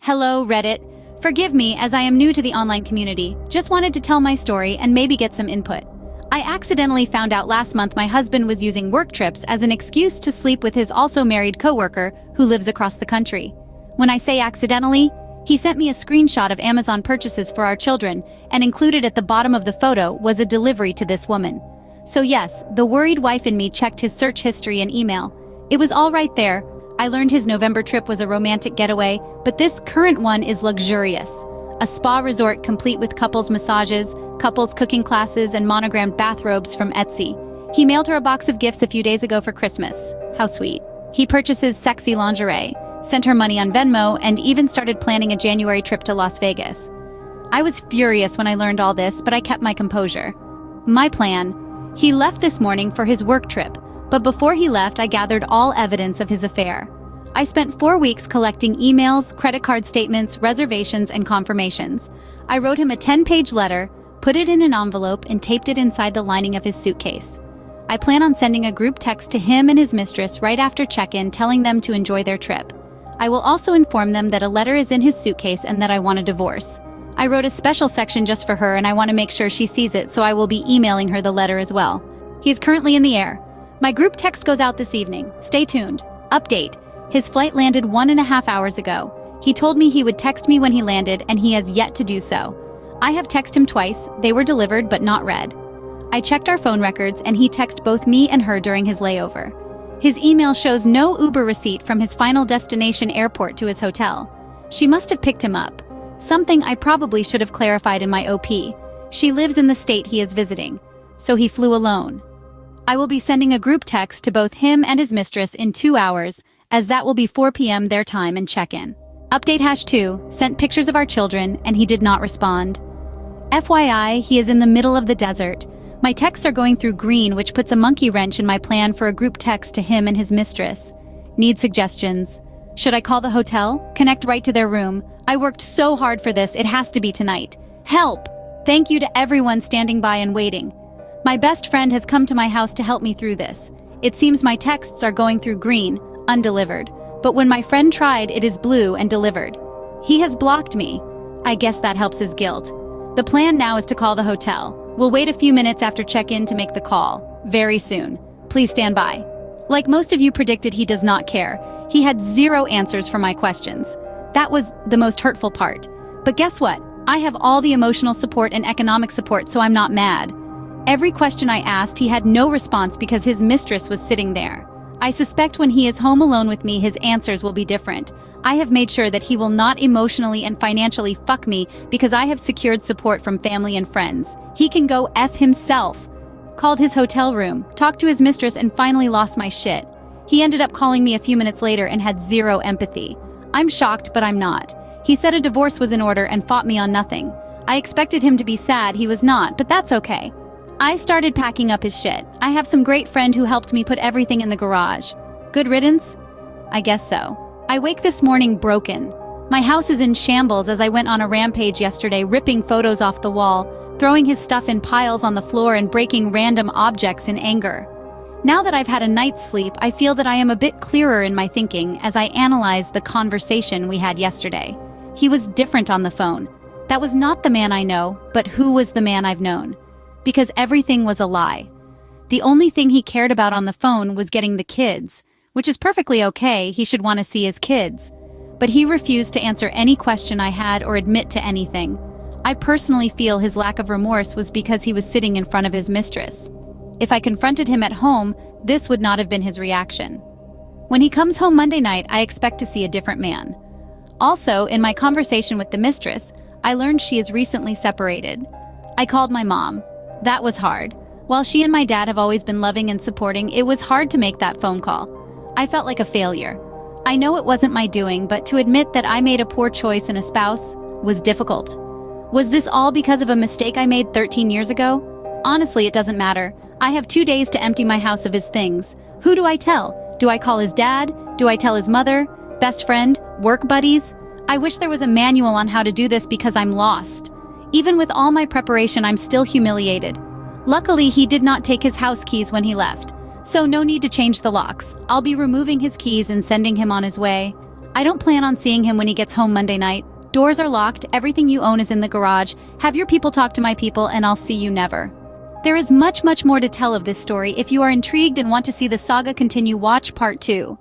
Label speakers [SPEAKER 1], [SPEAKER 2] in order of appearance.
[SPEAKER 1] Hello, Reddit. Forgive me as I am new to the online community. Just wanted to tell my story and maybe get some input. I accidentally found out last month my husband was using work trips as an excuse to sleep with his also married coworker who lives across the country. When I say accidentally, he sent me a screenshot of Amazon purchases for our children, and included at the bottom of the photo was a delivery to this woman. So yes, the worried wife in me checked his search history and email. It was all right there. I learned his November trip was a romantic getaway, but this current one is luxurious. A spa resort complete with couples massages, couples cooking classes, and monogrammed bathrobes from Etsy. He mailed her a box of gifts a few days ago for Christmas. How sweet. He purchases sexy lingerie, sent her money on Venmo, and even started planning a January trip to Las Vegas. I was furious when I learned all this, but I kept my composure. My plan. He left this morning for his work trip, but before he left I gathered all evidence of his affair. I spent 4 weeks collecting emails, credit card statements, reservations, and confirmations. I wrote him a 10-page letter, put it in an envelope, and taped it inside the lining of his suitcase. I plan on sending a group text to him and his mistress right after check-in telling them to enjoy their trip. I will also inform them that a letter is in his suitcase and that I want a divorce. I wrote a special section just for her and I want to make sure she sees it, so I will be emailing her the letter as well. He is currently in the air. My group text goes out this evening. Stay tuned. Update. His flight landed 1.5 hours ago. He told me he would text me when he landed, and he has yet to do so. I have texted him twice. They were delivered but not read. I checked our phone records and he texted both me and her during his layover. His email shows no Uber receipt from his final destination airport to his hotel. She must have picked him up. Something I probably should have clarified in my OP. She lives in the state he is visiting, so he flew alone. I will be sending a group text to both him and his mistress in 2 hours, as that will be 4 p.m. their time and check-in. Update #2, sent pictures of our children and he did not respond. FYI, he is in the middle of the desert. My texts are going through green, which puts a monkey wrench in my plan for a group text to him and his mistress. Need suggestions. Should I call the hotel? Connect right to their room? I worked so hard for this, it has to be tonight. Help! Thank you to everyone standing by and waiting. My best friend has come to my house to help me through this. It seems my texts are going through green, undelivered. But when my friend tried, it is blue and delivered. He has blocked me. I guess that helps his guilt. The plan now is to call the hotel. We'll wait a few minutes after check-in to make the call. Very soon. Please stand by. Like most of you predicted, he does not care. He had 0 answers for my questions. That was the most hurtful part. But guess what? I have all the emotional support and economic support, so I'm not mad. Every question I asked, he had no response because his mistress was sitting there. I suspect when he is home alone with me, his answers will be different. I have made sure that he will not emotionally and financially fuck me because I have secured support from family and friends. He can go F himself. Called his hotel room, talked to his mistress, and finally lost my shit. He ended up calling me a few minutes later and had 0 empathy. I'm shocked, but I'm not. He said a divorce was in order and fought me on nothing. I expected him to be sad, he was not, but that's okay. I started packing up his shit. I have some great friend who helped me put everything in the garage. Good riddance? I guess so. I wake this morning broken. My house is in shambles as I went on a rampage yesterday, ripping photos off the wall, throwing his stuff in piles on the floor, and breaking random objects in anger. Now that I've had a night's sleep, I feel that I am a bit clearer in my thinking as I analyze the conversation we had yesterday. He was different on the phone. That was not the man I know, but who was the man I've known? Because everything was a lie. The only thing he cared about on the phone was getting the kids, which is perfectly okay, he should want to see his kids. But he refused to answer any question I had or admit to anything. I personally feel his lack of remorse was because he was sitting in front of his mistress. If I confronted him at home, this would not have been his reaction. When he comes home Monday night, I expect to see a different man. Also, in my conversation with the mistress, I learned she is recently separated. I called my mom. That was hard. While she and my dad have always been loving and supporting, it was hard to make that phone call. I felt like a failure. I know it wasn't my doing, but to admit that I made a poor choice in a spouse was difficult. Was this all because of a mistake I made 13 years ago? Honestly, it doesn't matter. I have 2 days to empty my house of his things. Who do I tell? Do I call his dad? Do I tell his mother? Best friend? Work buddies? I wish there was a manual on how to do this because I'm lost. Even with all my preparation, I'm still humiliated. Luckily, he did not take his house keys when he left, so no need to change the locks. I'll be removing his keys and sending him on his way. I don't plan on seeing him when he gets home Monday night. Doors are locked, everything you own is in the garage. Have your people talk to my people and I'll see you never. There is much more to tell of this story. If you are intrigued and want to see the saga continue, watch part 2.